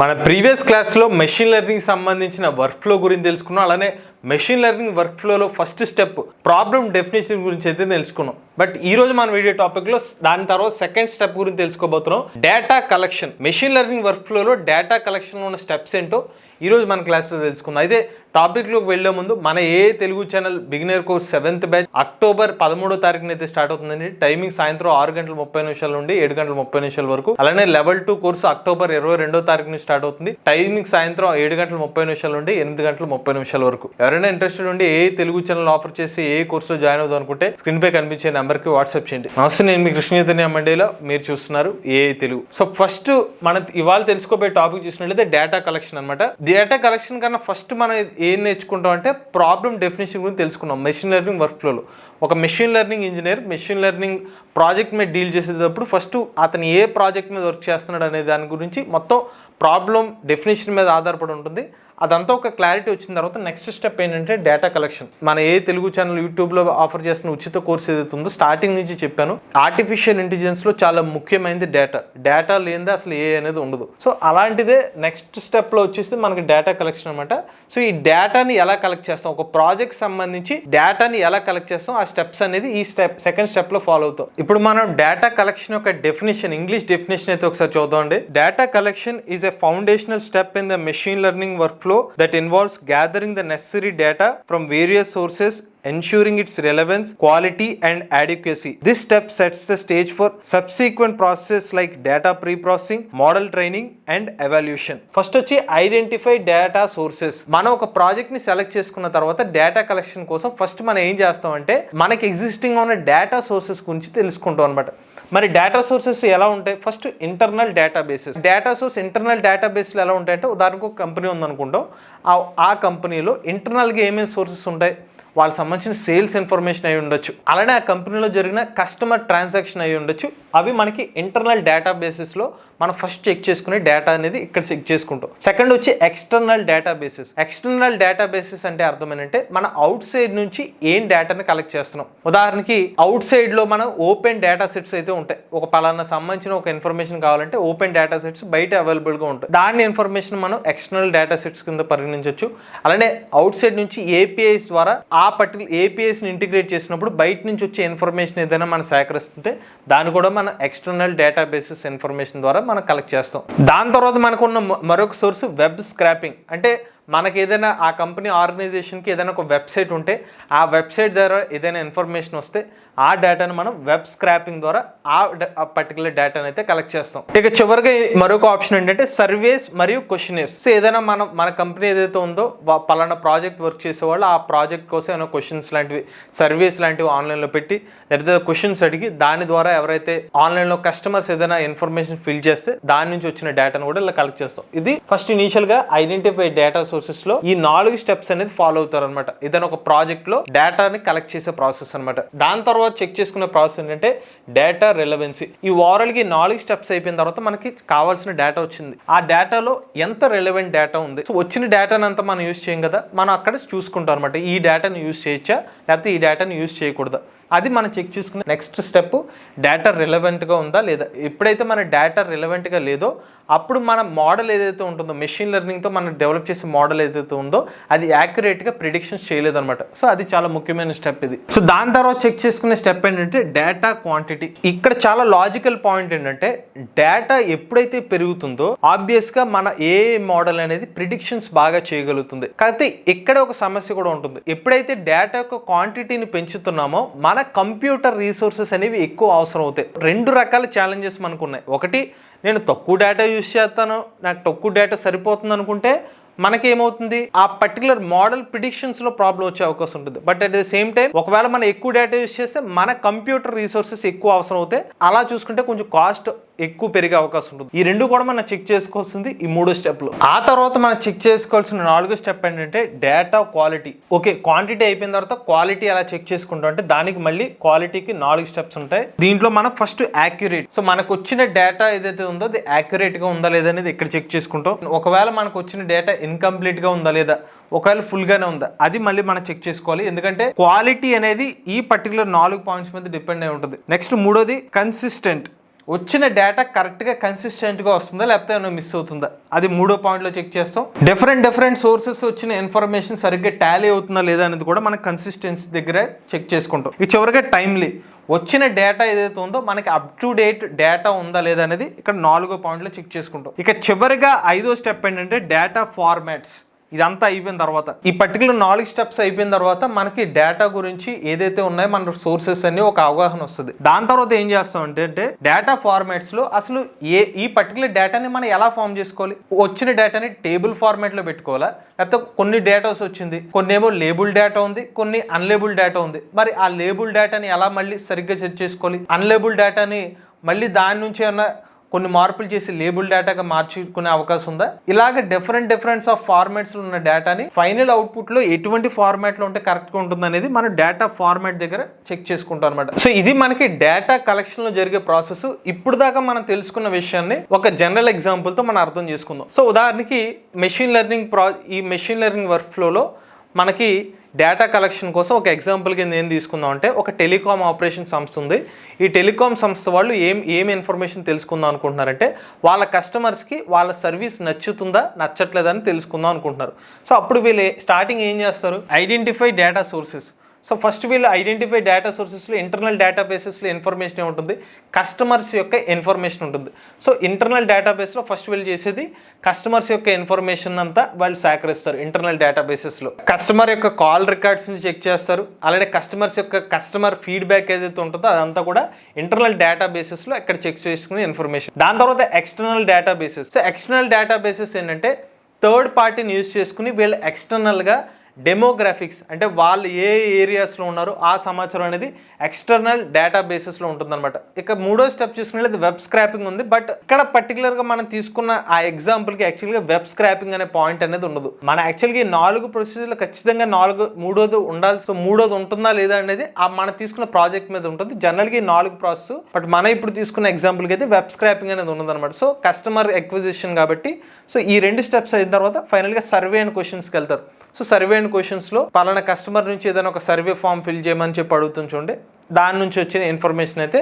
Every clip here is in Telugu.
మన ప్రీవియస్ క్లాస్లో మెషిన్ లెర్నింగ్ సంబంధించిన వర్క్ ఫ్లో గురించి తెలుసుకున్నాం. అలానే మెషిన్ లెర్నింగ్ వర్క్ ఫ్లోలో ఫస్ట్ స్టెప్ ప్రాబ్లమ్ డెఫినేషన్ గురించి అయితే తెలుసుకున్నాం. బట్ ఈ రోజు మన వీడియో టాపిక్లో దాని తర్వాత సెకండ్ స్టెప్ గురించి తెలుసుకోబోతున్నాం, data collection. Machine learning work ఫ్లోలో డేటా కలెక్షన్లో ఉన్న స్టెప్స్ ఏంటో ఈ రోజు మన క్లాస్లో తెలుసుకుందాం. అయితే టాపిక్లోకి వెళ్లే ముందు మన Telugu channel beginner course 7th batch October 13వ తారీఖున అయితే స్టార్ట్ అవుతుందండి. టైమింగ్ సాయంత్రం 6:30 నుండి 7:30 వరకు. అలానే లెవెల్ 2 కోర్సు అక్టోబర్ 22వ తారీఖున స్టార్ట్ అవుతుంది. టైమింగ్ సాయంత్రం 7:30 నుండి 8:30 వరకు. ఎవరైనా ఇంట్రెస్టెడ్ ఉండి తెలుగు ఛానల్ ఆఫర్ చేసి కోర్సులో జాయిన్ అవుదాం అనుకుంటే స్క్రీన్ పై కనిపించే నెంబర్ కి వాట్సాప్ చేయండి. నమస్తే, నేను మీ కృష్ణ చైతన్య మండేలో, మీరు చూస్తున్నారు తెలుగు. సో ఫస్ట్ మన ఇవాళ తెలుసుకోబోయే టాపిక్ చూసినట్లయితే డేటా కలెక్షన్ అనమాట. డేటా కలెక్షన్ కన్నా ఫస్ట్ మనం ఏం నేర్చుకుంటాం అంటే ప్రాబ్లమ్ డెఫినేషన్ గురించి తెలుసుకున్నాం. మెషిన్ లెర్నింగ్ వర్క్ ఫ్లోలో ఒక machine learning engineer machine learning project మీద డీల్ చేసేటప్పుడు ఫస్ట్ అతను ఏ ప్రాజెక్ట్ మీద వర్క్ చేస్తున్నాడు అనే దాని గురించి మొత్తం ప్రాబ్లం డెఫినేషన్ మీద ఆధారపడి ఉంటుంది. అదంతా ఒక క్లారిటీ వచ్చిన తర్వాత నెక్స్ట్ స్టెప్ ఏంటంటే డేటా కలెక్షన్. మన తెలుగు ఛానల్ యూట్యూబ్లో ఆఫర్ చేస్తున్న ఉచిత కోర్స్ ఏదైతే ఉందో స్టార్టింగ్ నుంచి చెప్పాను, ఆర్టిఫిషియల్ ఇంటెలిజెన్స్లో చాలా ముఖ్యమైనది డేటా లేనిదే అసలు అనేది ఉండదు. సో అలాంటిదే నెక్స్ట్ స్టెప్లో వచ్చేసి మనకి డేటా కలెక్షన్ అనమాట. సో ఈ డేటాని ఎలా కలెక్ట్ చేస్తాం, ఒక ప్రాజెక్ట్ సంబంధించి డేటాని ఎలా కలెక్ట్ చేస్తాం, ఆ స్టెప్స్ అనేది ఈ సెకండ్ స్టెప్లో ఫాలో అవుతాం. ఇప్పుడు మనం డేటా కలెక్షన్ యొక్క డెఫినేషన్, ఇంగ్లీష్ డెఫినేషన్ అయితే ఒకసారి చూద్దామండి. Data collection is a foundational step in the machine learning work flow that involves gathering the necessary data from various sources, ensuring its relevance, quality and adequacy. This step sets the stage for subsequent processes like data pre-processing, model training and evaluation. First వచ్చి ఐడెంటిఫై డేటా సోర్సెస్. మనం ఒక ప్రాజెక్ట్ ని సెలెక్ట్ చేసుకున్న తర్వాత డేటా కలెక్షన్ కోసం ఫస్ట్ మనం ఏం చేస్తామంటే మనకి ఎగ్జిస్టింగ్ ఉన్న డేటా సోర్సెస్ గురించి తెలుసుకుంటాం అనమాట. మరి డేటా సోర్సెస్ ఎలా ఉంటాయి? First internal databases. Data source internal డేటాబేస్లు ఎలా ఉంటాయంటే, ఉదాహరణకు ఒక కంపెనీ ఉందనుకుంటాం, ఆ కంపెనీలో ఇంటర్నల్గా ఏమేమి సోర్సెస్ ఉంటాయి, వాళ్ళకి సంబంధించిన సేల్స్ ఇన్ఫర్మేషన్ అయి ఉండొచ్చు, అలానే ఆ కంపెనీలో జరిగిన కస్టమర్ ట్రాన్సాక్షన్ అయి ఉండొచ్చు. అవి మనకి ఇంటర్నల్ డేటాబేసెస్లో మనం ఫస్ట్ చెక్ చేసుకునే డేటా అనేది ఇక్కడ చెక్ చేసుకుంటాం. సెకండ్ వచ్చి ఎక్స్టర్నల్ డేటాబేసెస్. ఎక్స్టర్నల్ డేటాబేసెస్ అంటే అర్థం ఏంటంటే మన అవుట్ సైడ్ నుంచి ఏం డేటాని కలెక్ట్ చేస్తున్నాం. ఉదాహరణకి అవుట్ సైడ్లో మనం ఓపెన్ డేటా సెట్స్ అయితే ఉంటాయి. ఒక పలానా సంబంధించిన ఒక ఇన్ఫర్మేషన్ కావాలంటే ఓపెన్ డేటా సెట్స్ బయట అవైలబుల్గా ఉంటాయి. దాని ఇన్ఫర్మేషన్ మనం ఎక్స్టర్నల్ డేటా సెట్స్ కింద పరిగణించవచ్చు. అలానే అవుట్ సైడ్ నుంచి ఏపీఐస్ ద్వారా ఆ పర్టికులర్ ఏపీఐస్ని ఇంటిగ్రేట్ చేసినప్పుడు బయట నుంచి వచ్చే ఇన్ఫర్మేషన్ ఏదైనా మనం సేకరిస్తుంటే దాన్ని కూడా మన ఎక్స్టర్నల్ డేటాబేసెస్ ఇన్ఫర్మేషన్ ద్వారా మనం కలెక్ట్ చేస్తాం. దాని తర్వాత మనకు ఉన్న మరొక సోర్స్ వెబ్ స్క్రాపింగ్. అంటే మనకి ఏదైనా ఆ కంపెనీ ఆర్గనైజేషన్కి ఏదైనా ఒక వెబ్సైట్ ఉంటే ఆ వెబ్సైట్ ద్వారా ఏదైనా ఇన్ఫర్మేషన్ వస్తే ఆ డేటాను మనం వెబ్ స్క్రాపింగ్ ద్వారా ఆ పర్టికులర్ డేటాను అయితే కలెక్ట్ చేస్తాం. ఇక చివరిగా మరొక ఆప్షన్ ఏంటంటే సర్వేస్ మరియు క్వశ్చనర్స్. సో ఏదైనా మన కంపెనీ ఏదైతే ఉందో పలానా ప్రాజెక్ట్ వర్క్ చేసేవాళ్ళు ఆ ప్రాజెక్ట్ కోసం ఏమైనా క్వశ్చన్స్ లాంటివి, సర్వేస్ లాంటివి ఆన్లైన్లో పెట్టి లేదా క్వశ్చన్స్ అడిగి దాని ద్వారా ఎవరైతే ఆన్లైన్లో కస్టమర్స్ ఏదైనా ఇన్ఫర్మేషన్ ఫిల్ చేస్తే దాని నుంచి వచ్చిన డేటాను కూడా ఇలా కలెక్ట్ చేస్తాం. ఇది ఫస్ట్ ఇనీషియల్గా ఐడెంటిఫై డేటా సోర్సెస్ లో ఈ 4 స్టెప్స్ అనేది ఫాలో అవుతారు అనమాట. ఏదైనా ఒక ప్రాజెక్ట్ లో డేటాని కలెక్ట్ చేసే ప్రాసెస్ అనమాట. దాని తర్వాత చెక్ చేసుకునే ప్రాసెస్ ఏంటంటే డేటా రిలవెన్సీ. ఈ ఓవరాల్ కి 4 స్టెప్స్ అయిపోయిన తర్వాత మనకి కావాల్సిన డేటా వచ్చింది. ఆ డేటాలో ఎంత రిలవెంట్ డేటా ఉంది. సో వచ్చిన డేటాని అంతా మనం యూజ్ చేయం కదా, మనం అక్కడ చూసుకుంటాం అనమాట. ఈ డేటాని యూజ్ చేయొచ్చా లేకపోతే ఈ డేటాని యూజ్ చేయకూడదా, అది మనం చెక్ చేసుకునే నెక్స్ట్ స్టెప్ డేటా రిలవెంట్గా ఉందా లేదా. ఎప్పుడైతే మన డేటా రిలవెంట్గా లేదో అప్పుడు మన మోడల్ ఏదైతే ఉంటుందో, మెషిన్ లెర్నింగ్తో మనం డెవలప్ చేసే మోడల్ ఏదైతే ఉందో అది యాక్యురేట్గా ప్రిడిక్షన్స్ చేయలేదన్నమాట. సో అది చాలా ముఖ్యమైన స్టెప్ ఇది. సో దాని తర్వాత చెక్ చేసుకునే స్టెప్ ఏంటంటే డేటా క్వాంటిటీ. ఇక్కడ చాలా లాజికల్ పాయింట్ ఏంటంటే డేటా ఎప్పుడైతే పెరుగుతుందో ఆబ్వియస్గా మన ఏ మోడల్ అనేది ప్రిడిక్షన్స్ బాగా చేయగలుగుతుంది. కాకపోతే ఇక్కడ ఒక సమస్య కూడా ఉంటుంది. ఎప్పుడైతే డేటా యొక్క క్వాంటిటీని పెంచుతున్నామో మన కంప్యూటర్ రీసోర్సెస్ అనేవి ఎక్కువ అవసరం అవుతాయి. 2 రకాల ఛాలెంజెస్ మనకు ఉన్నాయి. ఒకటి, నేను తక్కువ డేటా యూజ్ చేస్తాను, నాకు తక్కువ డేటా సరిపోతుంది అనుకుంటే మనకేమవుతుంది, ఆ పర్టికులర్ మోడల్ ప్రిడిక్షన్స్ లో ప్రాబ్లం వచ్చే అవకాశం ఉంటుంది. But at the same time ఒకవేళ మనం ఎక్కువ డేటా యూజ్ చేస్తే మన కంప్యూటర్ రీసోర్సెస్ ఎక్కువ అవసరం అవుతాయి. అలా చూసుకుంటే కొంచెం కాస్ట్ ఎక్కువ పెరిగే అవకాశం ఉంటుంది. ఈ 2 కూడా మనం చెక్ చేసుకోవాల్సింది ఈ 3 స్టెప్లు. ఆ తర్వాత మనం చెక్ చేసుకోవాల్సిన 4వ స్టెప్ ఏంటంటే డేటా క్వాలిటీ. ఓకే, క్వాంటిటీ అయిపోయిన తర్వాత క్వాలిటీ ఎలా చెక్ చేసుకుంటాం అంటే దానికి మళ్ళీ క్వాలిటీకి 4 స్టెప్స్ ఉంటాయి. దీంట్లో మనం ఫస్ట్ యాక్యురేట్. సో మనకు వచ్చిన డేటా ఏదైతే ఉందో అది యాక్యురేట్ గా ఉందా లేదా అనేది ఇక్కడ చెక్ చేసుకుంటాం. ఒకవేళ మనకు వచ్చిన డేటా ఇన్కంప్లీట్ గా ఉందా లేదా, ఒకవేళ ఫుల్ గానే ఉందా, అది మళ్ళీ మనం చెక్ చేసుకోవాలి. ఎందుకంటే క్వాలిటీ అనేది ఈ పర్టికులర్ 4 పాయింట్స్ మీద డిపెండ్ అయి ఉంటుంది. నెక్స్ట్ 3వది కన్సిస్టెంట్. వచ్చిన డేటా కరెక్ట్గా కన్సిస్టెంట్గా వస్తుందా లేకపోతే ఏమైనా మిస్ అవుతుందా, అది 3వ పాయింట్లో చెక్ చేస్తాం. డిఫరెంట్ సోర్సెస్ వచ్చిన ఇన్ఫర్మేషన్ సరిగ్గా టాలీ అవుతుందా లేదా అనేది కూడా మనకి కన్సిస్టెన్సీ దగ్గర చెక్ చేసుకుంటాం. ఈ చివరిగా టైమ్లీ, వచ్చిన డేటా ఏదైతే ఉందో మనకి అప్ టు డేట్ డేటా ఉందా లేదా అనేది ఇక్కడ 4వ పాయింట్లో చెక్ చేసుకుంటాం. ఇక చివరిగా 5వ స్టెప్ ఏంటంటే డేటా ఫార్మాట్స్. ఇదంతా అయిపోయిన తర్వాత, ఈ పర్టికులర్ 4 స్టెప్స్ అయిపోయిన తర్వాత మనకి డేటా గురించి ఏదైతే ఉన్నాయో మన సోర్సెస్ అన్ని ఒక అవగాహన వస్తుంది. దాని తర్వాత ఏం చేస్తాం అంటే డేటా ఫార్మాట్స్ లో అసలు ఈ పర్టికులర్ డేటాని మనం ఎలా ఫామ్ చేసుకోవాలి, వచ్చిన డేటాని టేబుల్ ఫార్మాట్ లో పెట్టుకోవాలా, లేకపోతే కొన్ని డేటాస్ వచ్చింది, కొన్ని ఏమో లేబుల్ డేటా ఉంది, కొన్ని అన్లేబుల్ డేటా ఉంది. మరి ఆ లేబుల్ డేటాని ఎలా మళ్ళీ సరిగ్గా సెట్ చేసుకోవాలి, అన్లేబుల్ డేటాని మళ్ళీ దాని నుంచి ఏమన్నా కొన్ని మార్పులు చేసి లేబుల్ డేటాగా మార్చుకునే అవకాశం ఉందా. ఇలాగ డిఫరెంట్స్ ఆఫ్ ఫార్మాట్స్ ఉన్న డేటాని ఫైనల్ అవుట్పుట్ లో ఎటువంటి ఫార్మాట్ లో ఉంటే కరెక్ట్ గా ఉంటుంది అనేది మనం డేటా ఫార్మాట్ దగ్గర చెక్ చేసుకుంటాం అనమాట. సో ఇది మనకి డేటా కలెక్షన్ లో జరిగే ప్రాసెస్. ఇప్పుడు దాకా మనం తెలుసుకున్న విషయాన్ని ఒక జనరల్ ఎగ్జాంపుల్ తో మనం అర్థం చేసుకుందాం. సో ఉదాహరణకి మెషిన్ లెర్నింగ్ వర్క్ ఫ్లోలో మనకి డేటా కలెక్షన్ కోసం ఒక ఎగ్జాంపుల్ కింద ఏం తీసుకుందాం అంటే, ఒక టెలికాం ఆపరేషన్ సంస్థ ఉంది. ఈ టెలికాం సంస్థ వాళ్ళు ఏం ఇన్ఫర్మేషన్ తెలుసుకుందాం అనుకుంటున్నారంటే, వాళ్ళ కస్టమర్స్కి వాళ్ళ సర్వీస్ నచ్చుతుందా నచ్చట్లేదా అని తెలుసుకుందాం అనుకుంటున్నారు. సో అప్పుడు వీళ్ళు స్టార్టింగ్ ఏం చేస్తారు, identify data sources. So first వీళ్ళు ఐడెంటిఫై డేటా సోర్సెస్లో ఇంటర్నల్ డేటాబేసెస్లో ఇన్ఫర్మేషన్ ఏముంటుంది, కస్టమర్స్ యొక్క ఇన్ఫర్మేషన్ ఉంటుంది. సో ఇంటర్నల్ డేటాబేస్లో ఫస్ట్ వీళ్ళు చేసేది కస్టమర్స్ యొక్క ఇన్ఫర్మేషన్ అంతా వాళ్ళు సేకరిస్తారు ఇంటర్నల్ డేటాబేసెస్లో. కస్టమర్ యొక్క కాల్ రికార్డ్స్ని చెక్ చేస్తారు, అలాగే కస్టమర్ ఫీడ్బ్యాక్ ఏదైతే ఉంటుందో అదంతా కూడా ఇంటర్నల్ డేటాబేసెస్లో ఇక్కడ చెక్ చేసుకునే ఇన్ఫర్మేషన్. దాని తర్వాత external databases. So external databases ఏంటంటే థర్డ్ పార్టీని యూజ్ చేసుకుని వీళ్ళు ఎక్స్టర్నల్గా డెమోగ్రాఫిక్స్ అంటే వాళ్ళు ఏ ఏరియాస్లో ఉన్నారో ఆ సమాచారం అనేది ఎక్స్టర్నల్ డేటాబేసెస్లో ఉంటుందన్నమాట. ఇక 3వ స్టెప్ చూసుకున్నట్లయితే వెబ్ స్క్రాపింగ్ ఉంది. బట్ ఇక్కడ పర్టికులర్గా మనం తీసుకున్న ఆ ఎగ్జాంపుల్కి యాక్చువల్గా వెబ్ స్క్రాపింగ్ అనే పాయింట్ అనేది ఉండదు. మన యాక్చువల్గా 4 ప్రొసీజర్లు ఖచ్చితంగా 3వది ఉండాలి. సో 3వది ఉంటుందా లేదా అనేది మనం తీసుకున్న ప్రాజెక్ట్ మీద ఉంటుంది. జనరల్గా 4 ప్రాసెస్, బట్ మనం ఇప్పుడు తీసుకున్న ఎగ్జాంపుల్కి అయితే వెబ్ స్క్రాపింగ్ అనేది ఉండదన్నమాట. సో కస్టమర్ ఎక్విజిషన్ కాబట్టి సో ఈ 2 స్టెప్స్ అయిన తర్వాత ఫైనల్గా సర్వే అండ్ క్వశ్చన్స్కి వెళ్తారు. సో సర్వే అండ్ క్వశ్చన్స్లో పలానా కస్టమర్ నుంచి ఏదైనా ఒక సర్వే ఫామ్ ఫిల్ చేయమని చెప్పి అడుగుతుంది చూడండి, దాని నుంచి వచ్చిన ఇన్ఫర్మేషన్ అయితే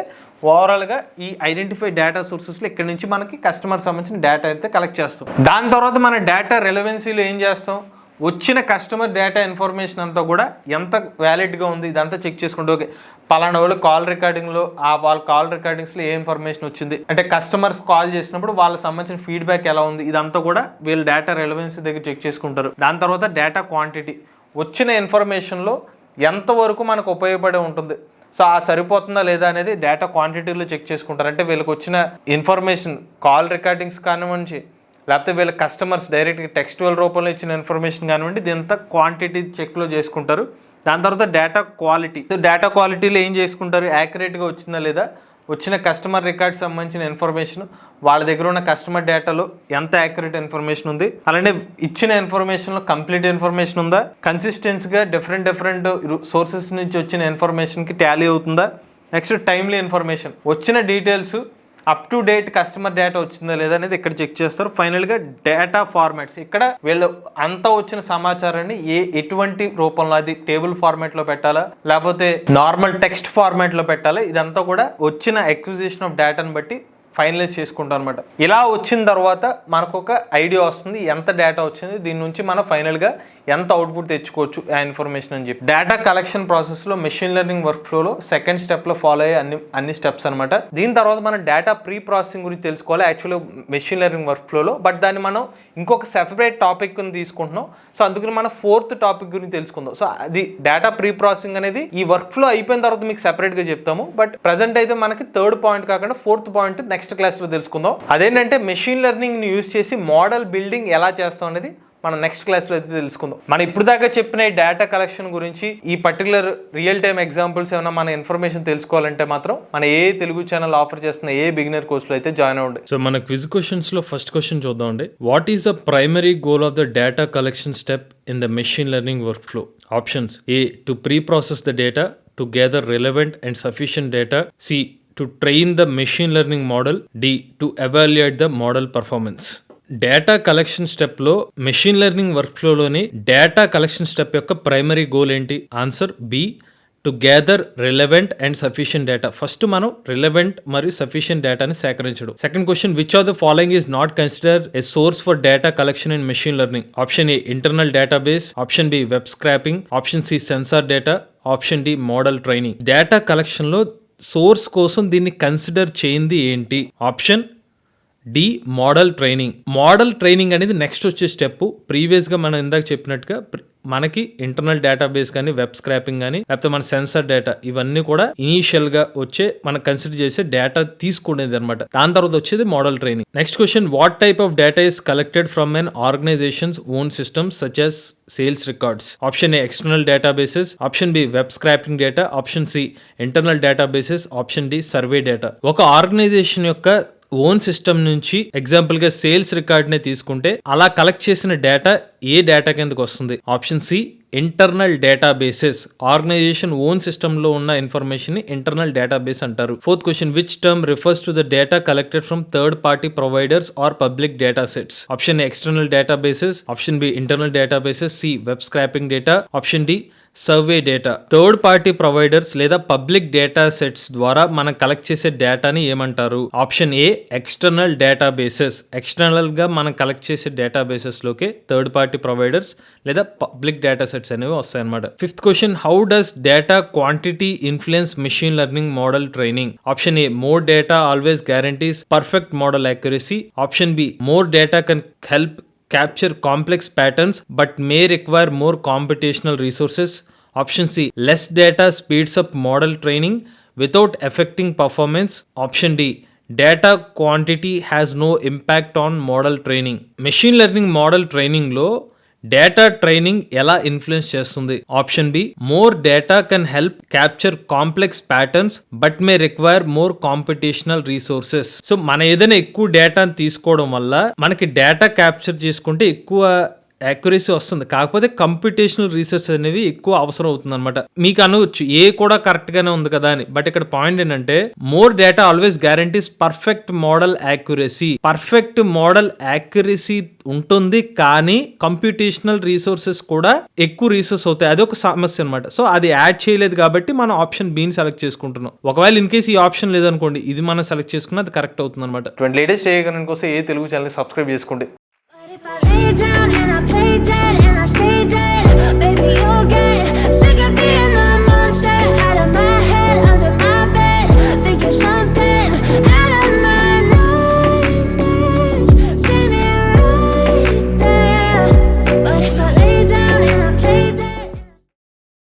ఓవరాల్గా ఈ ఐడెంటిఫై డేటా సోర్సెస్లో ఇక్కడ నుంచి మనకి కస్టమర్ సంబంధించిన డేటా అయితే కలెక్ట్ చేస్తాం. దాని తర్వాత మన డేటా రెలవెన్సీలో ఏం చేస్తాం, వచ్చిన కస్టమర్ డేటా ఇన్ఫర్మేషన్ అంతా కూడా ఎంత వ్యాలిడ్గా ఉంది ఇదంతా చెక్ చేసుకుంటే, ఓకే పలానా వాళ్ళు కాల్ రికార్డింగ్లో వాళ్ళ కాల్ రికార్డింగ్స్లో ఏ ఇన్ఫర్మేషన్ వచ్చింది అంటే కస్టమర్స్ కాల్ చేసినప్పుడు వాళ్ళకి సంబంధించిన ఫీడ్బ్యాక్ ఎలా ఉంది ఇదంతా కూడా వీళ్ళు డేటా రెలవెన్సీ దగ్గర చెక్ చేసుకుంటారు. దాని తర్వాత డేటా క్వాంటిటీ, వచ్చిన ఇన్ఫర్మేషన్లో ఎంతవరకు మనకు ఉపయోగపడే ఉంటుంది, సో ఆ సరిపోతుందా లేదా అనేది డేటా క్వాంటిటీలో చెక్ చేసుకుంటారు. అంటే వీళ్ళకి వచ్చిన ఇన్ఫర్మేషన్ కాల్ రికార్డింగ్స్ కానివ్వండి, లేకపోతే వీళ్ళ కస్టమర్స్ డైరెక్ట్గా టెక్స్టువల్ రూపంలో ఇచ్చిన ఇన్ఫర్మేషన్ కానివ్వండి, దీంతా క్వాంటిటీ చెక్లో చేసుకుంటారు. దాని తర్వాత డేటా క్వాలిటీ. సో డేటా క్వాలిటీలో ఏం చేసుకుంటారు, యాక్యురేట్గా వచ్చిందా లేదా, వచ్చిన కస్టమర్ రికార్డ్ సంబంధించిన ఇన్ఫర్మేషన్, వాళ్ళ దగ్గర ఉన్న కస్టమర్ డేటాలో ఎంత యాక్యురేట్ ఇన్ఫర్మేషన్ ఉంది, అలానే ఇచ్చిన ఇన్ఫర్మేషన్లో కంప్లీట్ ఇన్ఫర్మేషన్ ఉందా, కన్సిస్టెన్సీగా డిఫరెంట్ సోర్సెస్ నుంచి వచ్చిన ఇన్ఫర్మేషన్కి టాలీ అవుతుందా. నెక్స్ట్ టైమ్లీ ఇన్ఫర్మేషన్, వచ్చిన details up to date customer data వచ్చిందా లేదా అనేది ఇక్కడ చెక్ చేస్తారు. ఫైనల్గా డేటా ఫార్మాట్స్, ఇక్కడ వీళ్ళు అంతా వచ్చిన సమాచారాన్ని ఎటువంటి రూపంలో, అది టేబుల్ ఫార్మాట్లో పెట్టాలా లేకపోతే నార్మల్ టెక్స్ట్ ఫార్మాట్లో పెట్టాలా, ఇదంతా కూడా వచ్చిన అక్విజిషన్ ఆఫ్ డేటాను బట్టి ఫైనలైజ్ చేసుకుంటాం అనమాట. ఇలా వచ్చిన తర్వాత మనకు ఒక ఐడియా వస్తుంది ఎంత డేటా వచ్చింది, దీని నుంచి మనం ఫైనల్గా ఎంత అవుట్పుట్ తెచ్చుకోవచ్చు ఆ ఇన్ఫర్మేషన్ అని చెప్పి. డేటా కలెక్షన్ ప్రాసెస్లో మెషిన్ లెర్నింగ్ వర్క్ ఫ్లోలో సెకండ్ స్టెప్లో ఫాలో అయ్యే అన్ని స్టెప్స్ అనమాట. దీని తర్వాత మనం డేటా ప్రీ ప్రాసెసింగ్ గురించి తెలుసుకోవాలి యాక్చువల్గా మెషిన్ లెర్నింగ్ వర్క్ ఫ్లోలో, బట్ దాన్ని మనం ఇంకొక సెపరేట్ టాపిక్ కింద తీసుకుంటున్నాం. సో అందుకని మనం 4th టాపిక్ గురించి తెలుసుకుందాం. సో అది డేటా ప్రీ ప్రాసెసింగ్ అనేది ఈ వర్క్ ఫ్లో అయిపోయిన తర్వాత మీకు సెపరేట్గా చెప్తాము. బట్ ప్రజెంట్ అయితే మనకి 3rd పాయింట్ కాకుండా 4th పాయింట్ నెక్స్ట్ క్లాస్లో తెలుసుకుందాం. అదేంటంటే మెషిన్ లెర్నింగ్ ని యూజ్ చేసి మోడల్ బిల్డింగ్ ఎలా చేస్తాం అనేది మనం నెక్స్ట్ క్లాస్లో అయితే తెలుసుకుందాం. మనం ఇప్పుడు దాకా చెప్పిన ఈ డేటా కలెక్షన్ గురించి, ఈ పర్టికులర్ రియల్ టైమ్ ఎగ్జాంపుల్స్ ఏమైనా మన ఇన్ఫర్మేషన్ తెలుసుకోవాలంటే మాత్రం మన ఏ తెలుగు ఛానల్ ఆఫర్ చేస్తున్న ఏ బిగినర్ కోర్సులో అయితే జాయిన్ అవ్వండి. సో మన క్విజ్ క్వశ్చన్స్ లో ఫస్ట్ క్వశ్చన్ చూద్దాం అండి. What is the primary goal of the data collection step in the machine learning workflow? Options: A, to preprocess the data, to gather relevant and sufficient data, C, to train the machine learning model, D, to evaluate the model performance. Data collection స్టెప్లో మెషిన్ లెర్నింగ్ వర్క్ ఫ్లోలోని డేటా కలెక్షన్ స్టెప్ యొక్క ప్రైమరీ గోల్ ఏంటి? Answer B, to gather relevant and sufficient data. First మనం రిలవెంట్ మరియు సఫిషియెంట్ డేటాని సేకరించడం. Second question, which of the following is not consider a source for data collection in machine learning? Option A internal database, option B web scraping, option C sensor data, option D model training. Data collection లో సోర్స్ కోసం దీన్ని కన్సిడర్ చేయింది ఏంటి? Option D model training. Model training అనేది నెక్స్ట్ వచ్చే స్టెప్. ప్రీవియస్గా మనం ఇందాక చెప్పినట్టుగా మనకి ఇంటర్నల్ డేటాబేస్ కానీ వెబ్ స్క్రాపింగ్ కానీ లేకపోతే మన సెన్సార్ డేటా ఇవన్నీ కూడా ఇనీషియల్గా వచ్చే మనం కన్సిడర్ చేసే డేటా తీసుకునేది అనమాట. దాని తర్వాత వచ్చేది model training. Next question, what type of data is collected from an organisation's own systems such as sales records? Option A external databases, option B web scraping data, option C internal databases, option D survey data. ఒక ఆర్గనైజేషన్ యొక్క ఓన్ సిస్టమ్ నుంచి ఎగ్జాంపుల్ గా సేల్స్ రికార్డ్ నే తీసుకుంటే అలా కలెక్ట్ చేసిన డేటా ఏ డేటా కిందకు వస్తుంది? Option C internal databases. Organisation own system లో ఉన్న ఇన్ఫర్మేషన్ ని ఇంటర్నల్ డేటాబేస్ అంటారు. Fourth question, which term refers to the data collected from third party providers or public data sets? Option A external databases, option B internal databases, C web scraping data, option D survey data. Third party providers లేదా పబ్లిక్ డేటా సెట్స్ ద్వారా మనం కలెక్ట్ చేసే డేటాని ఏమంటారు? Option A external databases. External గా మనం కలెక్ట్ చేసే డేటాబేసెస్ లోకే థర్డ్ పార్టీ ప్రొవైడర్స్ లేదా పబ్లిక్ డేటా సెట్స్ అనేవి వస్తాయి అనమాట. Fifth question, how does data quantity influence machine learning model training? Option A more data always guarantees perfect model accuracy, option be more data can help capture complex patterns but may require more computational resources, option C less data speeds up model training without affecting performance, option D data quantity has no impact on model training. Machine learning model training లో డేటా ట్రైనింగ్ ఎలా ఇన్ఫ్లుయెన్స్ చేస్తుంది? Option be more data can help capture complex patterns but may require more competitional resources. So మనం ఏదైనా ఎక్కువ డేటాను తీసుకోవడం వల్ల మనకి డేటా క్యాప్చర్ చేసుకుంటే ఎక్కువ యాక్యురసీ వస్తుంది, కాకపోతే కంప్యూటేషనల్ రీసెర్చ్ అనేవి ఎక్కువ అవసరం అవుతుంది అనమాట. మీకు అనవచ్చు ఏ కూడా కరెక్ట్ గానే ఉంది కదా అని, బట్ ఇక్కడ పాయింట్ ఏంటంటే more data always guarantees perfect model accuracy. Perfect model accuracy ఉంటుంది కానీ కంప్యూటేషనల్ రీసోర్సెస్ కూడా ఎక్కువ రీసోర్స్ అవుతాయి. అది ఒక సమస్య అనమాట. సో అది యాడ్ చేయలేదు కాబట్టి మనం ఆప్షన్ బిని సెలెక్ట్ చేసుకుంటున్నాం. ఒకవేళ ఇన్ కేసు ఈ ఆప్షన్ లేదనుకోండి, ఇది మనం సెలెక్ట్ చేసుకున్నా అది కరెక్ట్ అవుతుంది అనమాట. లేటెస్ట్ చేయడానికి కోసం ఏ తెలుగు ఛానల్ సబ్స్క్రైబ్ చేసుకోండి. But if I lay down and